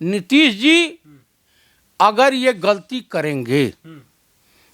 नीतीश जी अगर ये गलती करेंगे,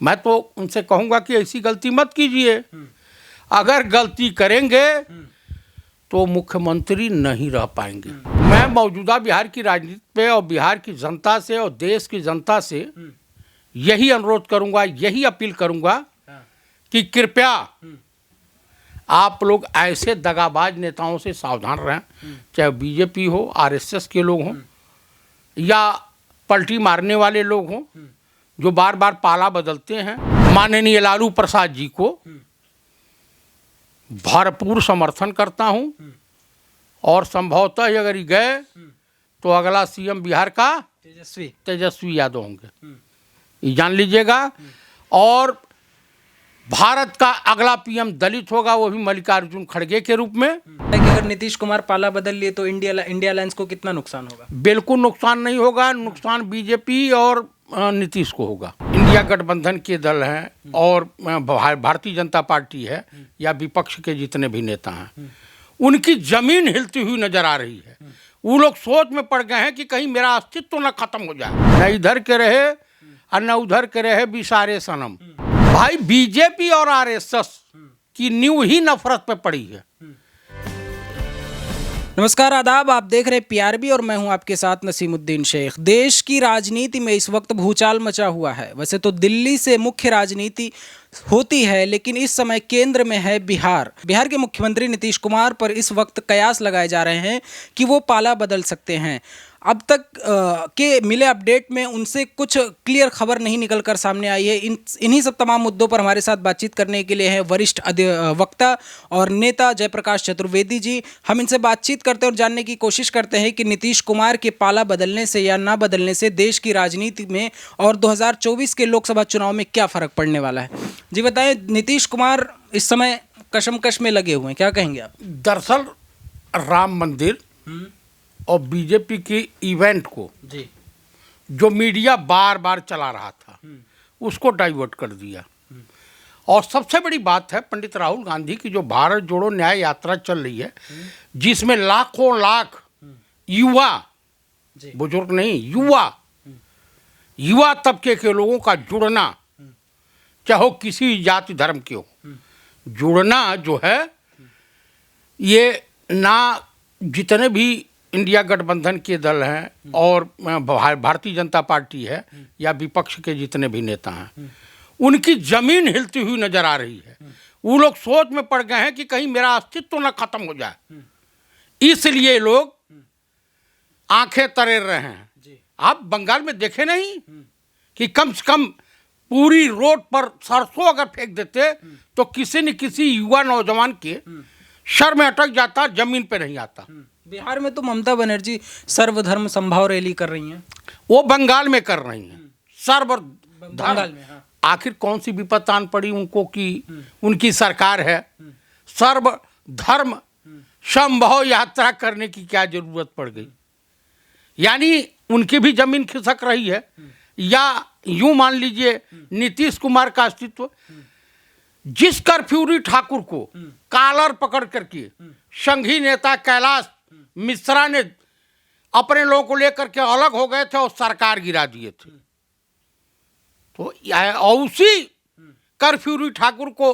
मैं तो उनसे कहूंगा कि ऐसी गलती मत कीजिए। अगर गलती करेंगे तो मुख्यमंत्री नहीं रह पाएंगे। मैं मौजूदा बिहार की राजनीति पे और बिहार की जनता से और देश की जनता से यही अनुरोध करूंगा, यही अपील करूंगा कि कृपया आप लोग ऐसे दगाबाज नेताओं से सावधान रहें, चाहे बीजेपी हो, आरएसएस के लोग हों या पलटी मारने वाले लोग हों जो बार बार पाला बदलते हैं। माननीय लालू प्रसाद जी को भरपूर समर्थन करता हूं और संभवतः अगर गए तो अगला सीएम बिहार का तेजस्वी यादव होंगे, ये जान लीजिएगा। और भारत का अगला पीएम दलित होगा, वो भी मल्लिकार्जुन खड़गे के रूप में। अगर नीतीश कुमार पाला बदल लिए तो इंडिया अलायंस को कितना नुकसान होगा? बिल्कुल नुकसान नहीं होगा, नुकसान बीजेपी और नीतीश को होगा। इंडिया गठबंधन के दल हैं और भारतीय जनता पार्टी है या विपक्ष के जितने भी नेता हैं, उनकी जमीन हिलती हुई नजर आ रही है। वो लोग सोच में पड़ गए हैं कि कहीं मेरा अस्तित्व न खत्म हो जाए, न इधर के रहे और न उधर के रहे बिसारे सनम। भाई बीजेपी और आरएसएस की नींव ही नफरत पे पड़ी है। नमस्कार, आदाब। आप देख रहे हैं पीआरबी और मैं हूं आपके साथ नसीमुद्दीन शेख। देश की राजनीति में इस वक्त भूचाल मचा हुआ है। वैसे तो दिल्ली से मुख्य राजनीति होती है, लेकिन इस समय केंद्र में है बिहार। बिहार के मुख्यमंत्री नीतीश कुमार पर इस वक्त कयास लगाए जा रहे हैं कि वो पाला बदल सकते हैं। अब तक के मिले अपडेट में उनसे कुछ क्लियर खबर नहीं निकल कर सामने आई है। इन्हीं सब तमाम मुद्दों पर हमारे साथ बातचीत करने के लिए हैं वरिष्ठ वक्ता और नेता जयप्रकाश चतुर्वेदी जी। हम इनसे बातचीत करते हैं और जानने की कोशिश करते हैं कि नीतीश कुमार के पाला बदलने से या ना बदलने से देश की राजनीति में और 2024 के लोकसभा चुनाव में क्या फ़र्क पड़ने वाला है। जी बताएं, नीतीश कुमार इस समय कशमकश में लगे हुए हैं, क्या कहेंगे आप? दरअसल राम मंदिर और बीजेपी के इवेंट को जी जो मीडिया बार बार चला रहा था उसको डाइवर्ट कर दिया। और सबसे बड़ी बात है पंडित राहुल गांधी की जो भारत जोड़ो न्याय यात्रा चल रही है, जिसमें लाखों लाख युवा, बुजुर्ग नहीं, युवा तबके के लोगों का जुड़ना, चाहे वो किसी जाति धर्म के हो, जुड़ना जो है ये ना जितने भी इंडिया गठबंधन के दल हैं और भारतीय जनता पार्टी है या विपक्ष के जितने भी नेता हैं, उनकी जमीन हिलती हुई नजर आ रही है। वो लोग सोच में पड़ गए हैं कि कहीं मेरा अस्तित्व न खत्म हो जाए, इसलिए लोग आंखें तरेर रहे हैं। आप बंगाल में देखे नहीं कि कम से कम पूरी रोड पर सरसों अगर फेंक देते तो किसी न किसी युवा नौजवान के सर में अटक जाता, जमीन पे नहीं आता। बिहार में तो ममता बनर्जी सर्वधर्म संभाव रैली कर रही हैं। वो बंगाल में कर रही हैं बंगाल में, हाँ। आखिर कौन सी विपत्ति आन पड़ी उनको कि उनकी सरकार है। सर्वधर्म संभाव यात्रा करने की क्या जरूरत पड़ गई? यानी उनकी भी जमीन खिसक रही है। या यूं मान लीजिए नीतीश कुमार का अस्तित्व, जिस कर्फ्यूरी ठाकुर को कालर पकड़ करके संघी नेता कैलाश मिश्रा ने अपने लोगों को लेकर के अलग हो गए थे और सरकार गिरा दिए थे, तो उसी कर्फ्यूरी ठाकुर को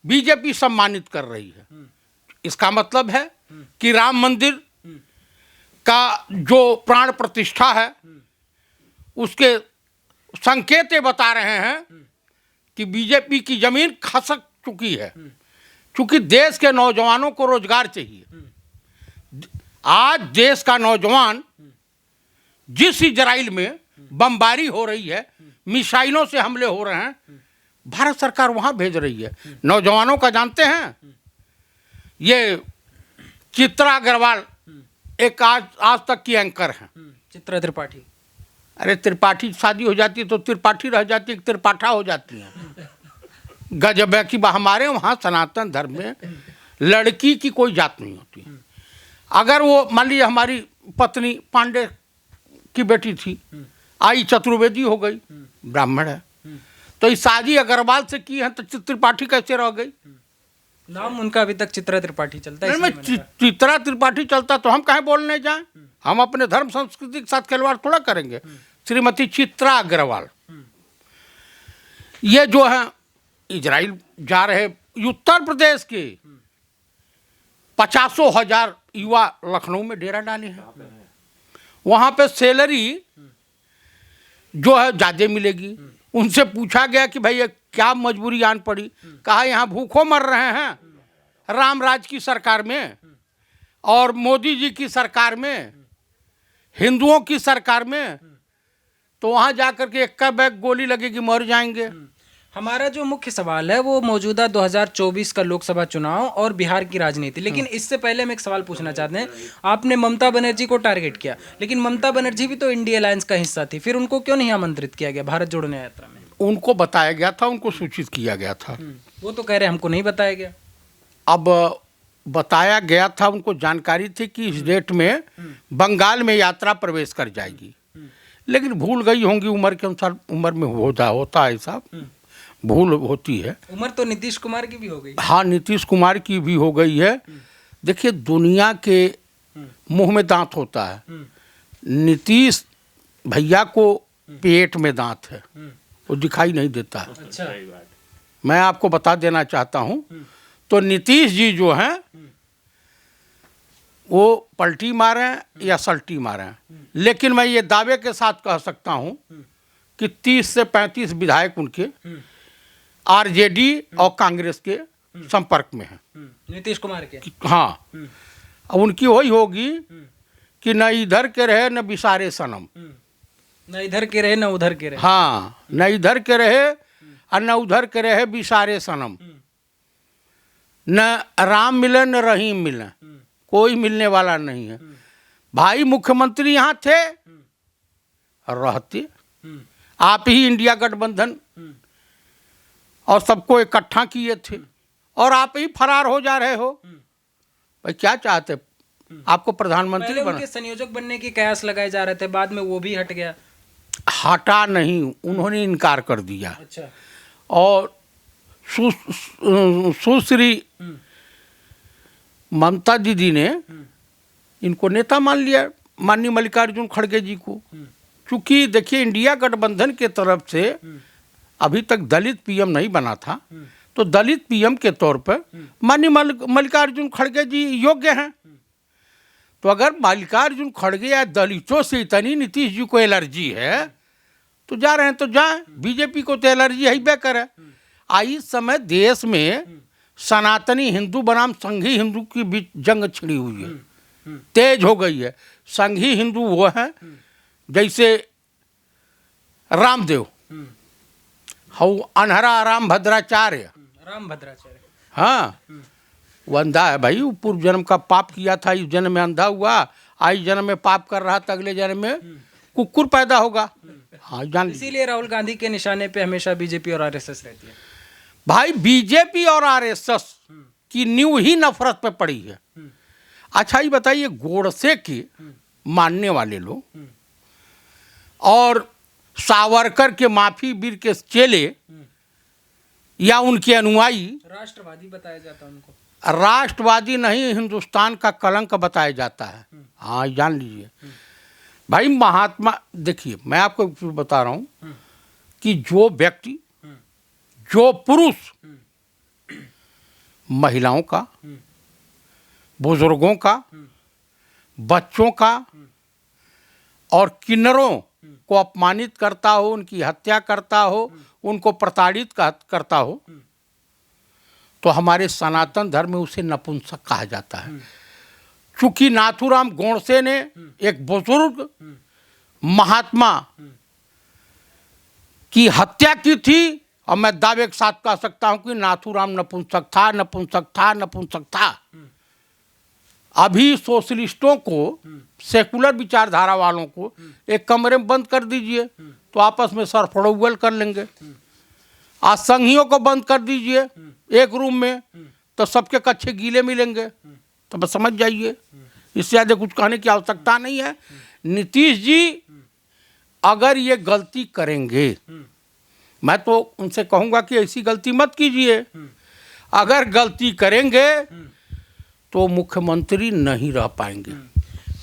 बीजेपी सम्मानित कर रही है। इसका मतलब है कि राम मंदिर का जो प्राण प्रतिष्ठा है उसके संकेत बता रहे हैं कि बीजेपी की जमीन खसक चुकी है, क्योंकि देश के नौजवानों को रोजगार चाहिए। आज देश का नौजवान जिस इजराइल में बमबारी हो रही है, मिसाइलों से हमले हो रहे हैं, भारत सरकार वहां भेज रही है नौजवानों का। जानते हैं ये चित्रा अग्रवाल एक आज तक की एंकर हैं, चित्रा त्रिपाठी। अरे त्रिपाठी शादी हो जाती है तो त्रिपाठी रह जाती है, त्रिपाठा हो जाती है। गजब है कि हमारे वहाँ सनातन धर्म में लड़की की कोई जात नहीं होती। अगर वो मान लीजिए हमारी पत्नी पांडे की बेटी थी, आई चतुर्वेदी हो गई, ब्राह्मण है, तो इस शादी अग्रवाल से की है तो त्रिपाठी कैसे रह गई? नाम उनका अभी तक चित्रा त्रिपाठी चलता है। चित्रा त्रिपाठी चलता तो हम कहीं बोलने जाएं? हम अपने धर्म संस्कृति के साथ खिलवाड़ थोड़ा करेंगे। श्रीमती चित्रा अग्रवाल, ये जो है इजराइल जा रहे, उत्तर प्रदेश के 50,000 युवा लखनऊ में डेरा डाले हैं। वहाँ पे सैलरी जो है ज़्यादा मिलेगी। उनसे पूछा गया कि भाई क्या मजबूरी आन पड़ी, कहा यहाँ भूखों मर रहे हैं रामराज की सरकार में और मोदी जी की सरकार में, हिंदुओं की सरकार में, तो वहाँ जाकर के एक का बैग गोली लगेगी, मर जाएंगे। हमारा जो मुख्य सवाल है वो मौजूदा 2024 का लोकसभा चुनाव और बिहार की राजनीति, लेकिन इससे पहले हम एक सवाल पूछना चाहते हैं। आपने ममता बनर्जी को टारगेट किया, लेकिन ममता बनर्जी भी तो इंडिया अलायंस का हिस्सा थी, फिर उनको क्यों नहीं आमंत्रित किया गया भारत जोड़ो न्याय यात्रा में? उनको बताया गया था, उनको सूचित किया गया था। वो तो कह रहे हमको नहीं बताया गया। अब बताया गया था, उनको जानकारी थी कि इस डेट में बंगाल में यात्रा प्रवेश कर जाएगी, लेकिन भूल गई होंगी उम्र के अनुसार। उम्र में होता है ऐसा, भूल होती है। उम्र तो नीतीश कुमार की भी हो गई। हाँ, नीतीश कुमार की भी हो गई है। देखिए, दुनिया के मुंह में दांत होता है, नीतीश भैया को पेट में दांत है, वो दिखाई नहीं देता है। अच्छा, मैं आपको बता देना चाहता हूँ। तो नीतीश जी जो हैं वो पलटी मारे या सल्टी मारे, लेकिन मैं ये दावे के साथ कह सकता हूँ कि 30 से 35 विधायक उनके आरजेडी और कांग्रेस के संपर्क में हैं, नीतीश कुमार के। हाँ, अब उनकी वही होगी कि न इधर के रहे न बिसारे सनम, न इधर के रहे न उधर के रहे। हाँ, न इधर के रहे और न उधर के रहे बिसारे सनम, न राम मिले न रहीम मिले, कोई मिलने वाला नहीं है। भाई मुख्यमंत्री यहाँ थे, रहते आप ही इंडिया गठबंधन और सबको इकट्ठा किए थे, और आप ही फरार हो जा रहे हो। भाई क्या चाहते, आपको प्रधानमंत्री पहले बना? उनके संयोजक बनने की कयास लगाए जा रहे थे, बाद में वो भी हट गया। हटा नहीं, उन्होंने इनकार कर दिया। अच्छा। और सुश्री ममता दीदी ने इनको नेता मान लिया, माननीय मल्लिकार्जुन खड़गे जी को। चूंकि देखिए, इंडिया गठबंधन के तरफ से अभी तक दलित पीएम नहीं बना था, तो दलित पीएम के तौर पर माननीय मल्लिकार्जुन खड़गे जी योग्य हैं। तो अगर मल्लिकार्जुन खड़गे या दलितों से इतनी नीतीश जी को एलर्जी है तो जा रहे हैं तो जाएं, बीजेपी को तो एलर्जी है बेकर है। इस समय देश में सनातनी हिंदू बनाम संघी हिंदू की बीच जंग छिड़ी हुई है, तेज हो गई है। संघी हिंदू वो है जैसे रामदेव, हऊ अनहरा राम भद्राचार्य, हाँ, वो अंधा है भाई, वो पूर्व जन्म का पाप किया था, इस जन्म में अंधा हुआ, आज जन्म में पाप कर रहा था, अगले जन्म में कुकुर पैदा होगा। हाँ, जान। इसीलिए राहुल गांधी के निशाने पे हमेशा बीजेपी और आरएसएस रहती है। भाई बीजेपी और आरएसएस की नींव ही नफरत पे पड़ी है। अच्छा, ये बताइए, गोडसे के मानने वाले लोग और सावरकर के माफी वीर के चेले या उनके अनुयायी राष्ट्रवादी बताया जाता है उनको। राष्ट्रवादी नहीं, हिंदुस्तान का कलंक बताया जाता है। हाँ, जान लीजिए भाई। महात्मा, देखिए मैं आपको बता रहा हूँ कि जो व्यक्ति, जो पुरुष महिलाओं का, बुजुर्गों का, बच्चों का और किन्नरों को अपमानित करता हो, उनकी हत्या करता हो, उनको प्रताड़ित करता हो, तो हमारे सनातन धर्म में उसे नपुंसक कहा जाता है। चूंकि नाथूराम गोडसे ने एक बुजुर्ग महात्मा की हत्या की थी, और मैं दावे के साथ कह सकता हूं कि नाथूराम नपुंसक था, नपुंसक था, नपुंसक था। अभी सोशलिस्टों को, सेकुलर विचारधारा वालों को एक कमरे में बंद कर दीजिए तो आपस में सरफड़ौल कर लेंगे। आज संघियों को बंद कर दीजिए एक रूम में तो सबके कच्चे गीले मिलेंगे। तो बस समझ जाइए, इससे ज़्यादा कुछ कहने की आवश्यकता नहीं है। नीतीश जी अगर ये गलती करेंगे, मैं तो उनसे कहूँगा कि ऐसी गलती मत कीजिए। अगर गलती करेंगे तो मुख्यमंत्री नहीं रह पाएंगे।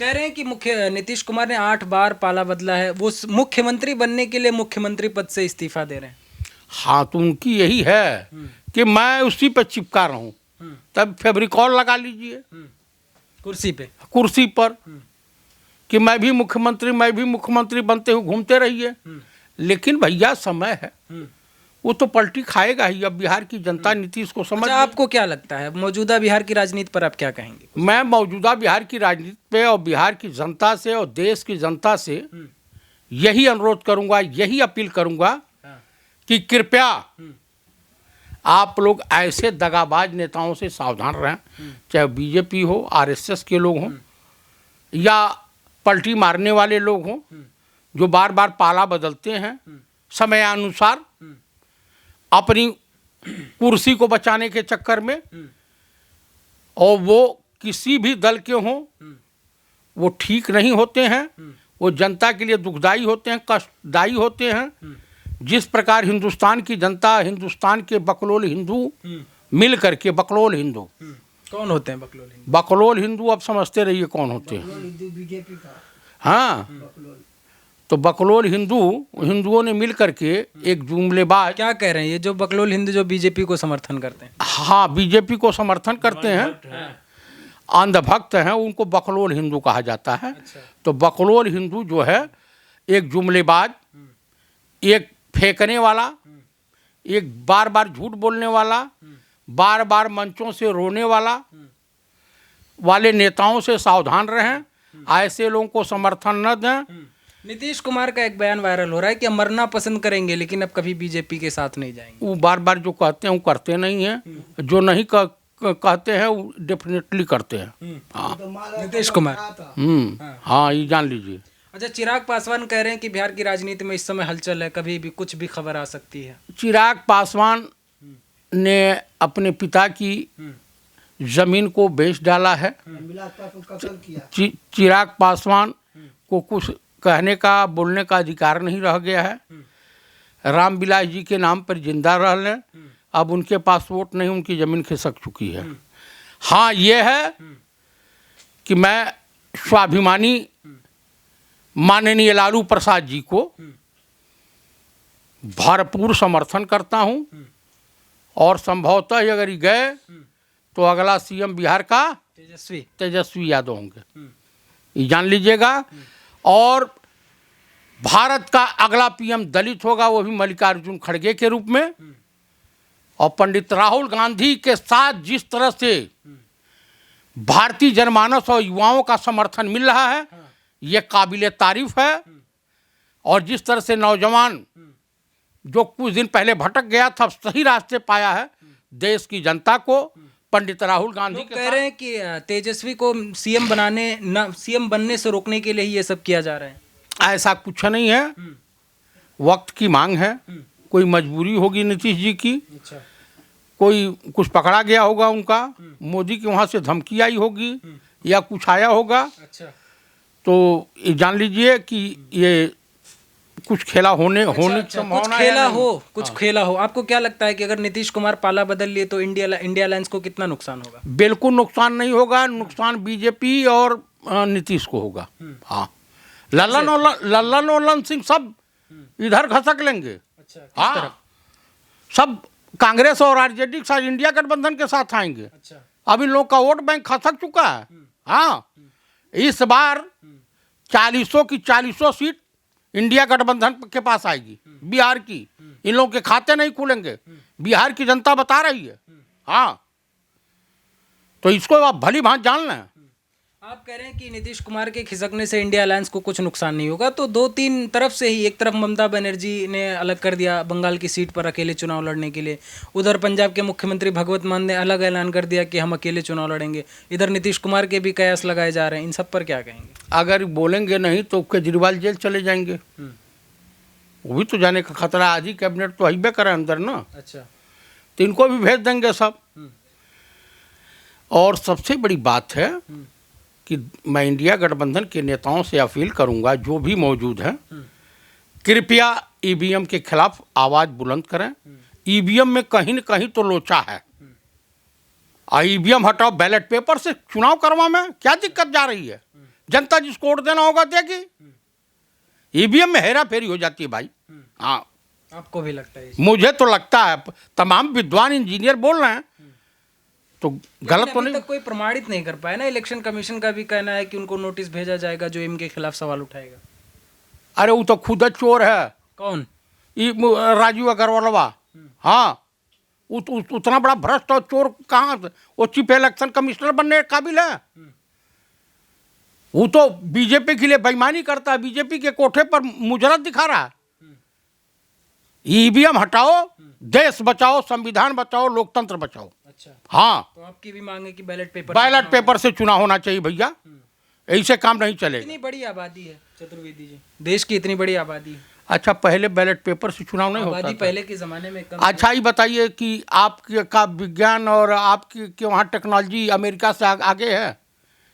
कह रहे हैं कि नीतीश कुमार ने 8 बार पाला बदला है, वो मुख्यमंत्री बनने के लिए मुख्यमंत्री पद से इस्तीफा दे रहे हैं। हाँ, तो उनकी यही है कि मैं उसी पर चिपका रहा हूँ, तब फेविकोल लगा लीजिए कुर्सी पर कि मैं भी मुख्यमंत्री बनते हुए घूमते रहिए। लेकिन भैया समय है, वो तो पलटी खाएगा ही। अब बिहार की जनता नीतीश को समझ। आपको क्या लगता है मौजूदा बिहार की राजनीति पर आप क्या कहेंगे? मैं मौजूदा बिहार की राजनीति पे और बिहार की जनता से और देश की जनता से यही अनुरोध करूंगा, यही अपील करूंगा कि कृपया आप लोग ऐसे दगाबाज नेताओं से सावधान रहें, चाहे बीजेपी हो, आरएसएस के लोग हों या पलटी मारने वाले लोग हों, जो बार बार पाला बदलते हैं समयानुसार अपनी कुर्सी को बचाने के चक्कर में, और वो किसी भी दल के हों, वो ठीक नहीं होते हैं, वो जनता के लिए दुखदाई होते हैं, कष्टदायी होते हैं। जिस प्रकार हिंदुस्तान की जनता, हिंदुस्तान के बकलोल हिंदू मिल करके, बकलोल हिंदू कौन होते हैं बकलोल हिंदू? बकलोल हिंदू अब समझते रहिए कौन होते हैं। हाँ, तो बकलोल हिंदुओं ने मिल करके एक जुमलेबाज। क्या कह रहे हैं ये जो बकलोल हिंदू जो बीजेपी को समर्थन करते हैं? हाँ, बीजेपी को समर्थन करते हैं, अंधभक्त हैं, उनको बकलोल हिंदू कहा जाता है। तो बकलोल हिंदू जो है एक जुमलेबाज, एक फेंकने वाला, एक बार बार झूठ बोलने वाला, बार बार मंचों से रोने वाले नेताओं से सावधान रहें, ऐसे लोगों को समर्थन न दें। नीतीश कुमार का एक बयान वायरल हो रहा है कि हम मरना पसंद करेंगे लेकिन अब कभी बीजेपी के साथ नहीं जाएंगे। वो बार बार जो कहते हैं वो करते नहीं हैं, जो नहीं कहते हैं वो डेफिनेटली करते हैं। हाँ, नीतीश कुमार। हाँ, ये जान लीजिए। अच्छा, चिराग पासवान कह रहे हैं कि बिहार की राजनीति में इस समय हलचल है, कभी भी कुछ भी खबर आ सकती है। चिराग पासवान ने अपने पिता की जमीन को बेच डाला है। चिराग पासवान को कुछ कहने का, बोलने का अधिकार नहीं रह गया है। रामविलास जी के नाम पर जिंदा रह लें, अब उनके पास वोट नहीं, उनकी ज़मीन खिसक चुकी है। हाँ, ये है कि मैं स्वाभिमानी माननीय लालू प्रसाद जी को भरपूर समर्थन करता हूं, और संभवतः अगर गए तो अगला सीएम बिहार का तेजस्वी यादव होंगे, ये जान लीजिएगा। और भारत का अगला पीएम दलित होगा, वो भी मल्लिकार्जुन खड़गे के रूप में। और पंडित राहुल गांधी के साथ जिस तरह से भारतीय जनमानस और युवाओं का समर्थन मिल रहा है, ये काबिले तारीफ है। और जिस तरह से नौजवान जो कुछ दिन पहले भटक गया था, सही रास्ते पाया है देश की जनता को पंडित राहुल गांधी के। कह रहे हैं कि तेजस्वी को सीएम बनने से रोकने के लिए ही ये सब किया जा रहा है। ऐसा कुछ नहीं है, वक्त की मांग है, कोई मजबूरी होगी नीतीश जी की। अच्छा। कोई कुछ पकड़ा गया होगा उनका, मोदी की वहाँ से धमकी आई होगी या कुछ आया होगा। अच्छा। तो ये जान लीजिए कि ये कुछ खेला होने की संभावना है। कुछ खेला हो। आपको क्या लगता है कि अगर नीतीश कुमार पाला बदल लिए तो इंडिया अलायंस को कितना नुकसान होगा? बिल्कुल नुकसान नहीं होगा, नुकसान बीजेपी और नीतीश को होगा। हाँ, लल्लन सिंह सब इधर खसक लेंगे। अच्छा, हाँ, सब कांग्रेस और आरजेडी के साथ इंडिया गठबंधन के साथ आएंगे। अच्छा। अब इन लोग का वोट बैंक खसक चुका है। हाँ, इस बार 40 की 40 सीट इंडिया गठबंधन के पास आएगी बिहार की। इन लोगों के खाते नहीं खुलेंगे, बिहार की जनता बता रही है। हाँ, तो इसको आप भली भांति जान लें। आप कह रहे हैं कि नीतीश कुमार के खिसकने से इंडिया अलायंस को कुछ नुकसान नहीं होगा, तो 2-3 तरफ से ही, एक तरफ ममता बनर्जी ने अलग कर दिया बंगाल की सीट पर अकेले चुनाव लड़ने के लिए, उधर पंजाब के मुख्यमंत्री भगवत मान ने अलग ऐलान कर दिया कि हम अकेले चुनाव लड़ेंगे, इधर नीतीश कुमार के भी कयास लगाए जा रहे हैं। इन सब पर क्या कहेंगे? अगर बोलेंगे नहीं तो केजरीवाल जेल चले जाएंगे, वो भी तो जाने का खतरा। आज ही कैबिनेट तो हिब्बे करे अंदर ना। अच्छा, तो इनको भी भेज देंगे सब। और सबसे बड़ी बात है कि मैं इंडिया गठबंधन के नेताओं से अपील करूंगा, जो भी मौजूद हैं, कृपया ईवीएम के खिलाफ आवाज़ बुलंद करें। ईवीएम में कहीं न कहीं तो लोचा है। ईवीएम हटाओ, बैलेट पेपर से चुनाव करवा में क्या दिक्कत जा रही है? जनता जिसको वोट देना होगा देगी। ईवीएम में हेरा फेरी हो जाती है भाई। हाँ, आपको भी लगता है? मुझे तो लगता है, तमाम विद्वान इंजीनियर बोल रहे हैं तो गलत तो अभी नहीं। तक कोई प्रमाणित नहीं कर पाया ना। इलेक्शन कमीशन का भी कहना है कि उनको नोटिस भेजा जाएगा जो इनके खिलाफ सवाल उठाएगा। अरे वो तो खुद चोर है। कौन? राजीव अग्रवालवा। हाँ, उतना बड़ा भ्रष्ट और चोर कहाँ वो चीफ इलेक्शन कमिश्नर बनने के काबिल है? वो तो बीजेपी के लिए बेईमानी करता है, बीजेपी के कोठे पर मुजरत दिखा रहा है। ईवीएम हटाओ, देश बचाओ, संविधान बचाओ, लोकतंत्र बचाओ। अच्छा, हाँ, तो आपकी भी मांग है कि बैलेट पेपर से चुनाव होना चाहिए भैया, ऐसे काम नहीं चलेगा। इतनी बड़ी आबादी है चतुर्वेदी जी, देश की इतनी बड़ी आबादी है। अच्छा, पहले बैलेट पेपर से चुनाव नहीं होता आबादी था? पहले के जमाने में कम। अच्छा, ये बताइए कि आपके का विज्ञान और आपके के वहाँ टेक्नोलॉजी अमेरिका से आगे है,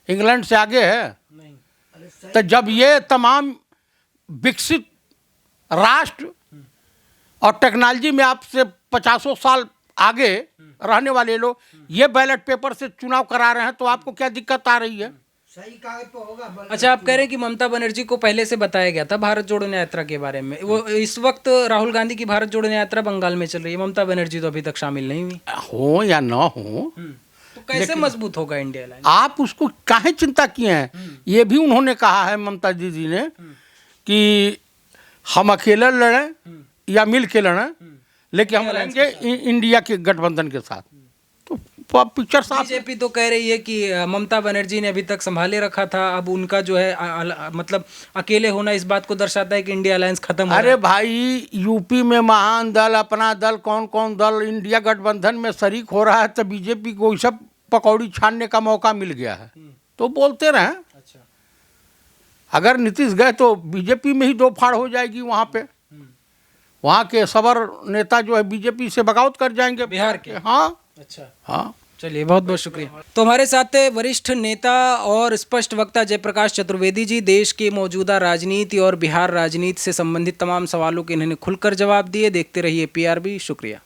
इंग्लैंड से आगे है? नहीं। तो जब ये तमाम विकसित राष्ट्र और टेक्नोलॉजी में आपसे 50 साल आगे रहने वाले लोग ये बैलेट पेपर से चुनाव करा रहे हैं, तो आपको क्या दिक्कत आ रही है? सही कागज पे होगा। अच्छा, आप कह रहे हैं कि ममता बनर्जी को पहले से बताया गया था भारत जोड़ो यात्रा के बारे में। वो इस वक्त राहुल गांधी की भारत जोड़ो यात्रा बंगाल में चल रही है, ममता बनर्जी तो अभी तक शामिल नहीं हुई। हो या ना हो, तो कैसे मजबूत होगा इंडिया अलायंस? आप उसको काहे चिंता किए हैं? ये भी उन्होंने कहा है, ममता दीदी ने, कि हम अकेले लड़ें या मिल के लड़ें, लेकिन हम लड़ेंगे इंडिया के गठबंधन के साथ। तो पिक्चर साफ। बीजेपी तो कह रही है कि ममता बनर्जी ने अभी तक संभाले रखा था, अब उनका जो है मतलब अकेले होना इस बात को दर्शाता है कि इंडिया अलायंस खत्म हो रहा है। अरे भाई, यूपी में महान दल, अपना दल, कौन कौन दल इंडिया गठबंधन में शरीक हो रहा है, तो बीजेपी को सब पकौड़ी छानने का मौका मिल गया है, तो बोलते रहें। अच्छा, अगर नीतीश गए तो बीजेपी में ही दो फाड़ हो जाएगी। वहाँ पे वहाँ के सबर नेता जो है बीजेपी से बगावत कर जाएंगे, बिहार के। हाँ अच्छा, हाँ। चलिए, बहुत बहुत शुक्रिया। तो हमारे साथ थे वरिष्ठ नेता और स्पष्ट वक्ता जयप्रकाश चतुर्वेदी जी। देश की मौजूदा राजनीति और बिहार राजनीति से संबंधित तमाम सवालों के इन्होंने खुलकर जवाब दिए। देखते रहिए PRB। शुक्रिया।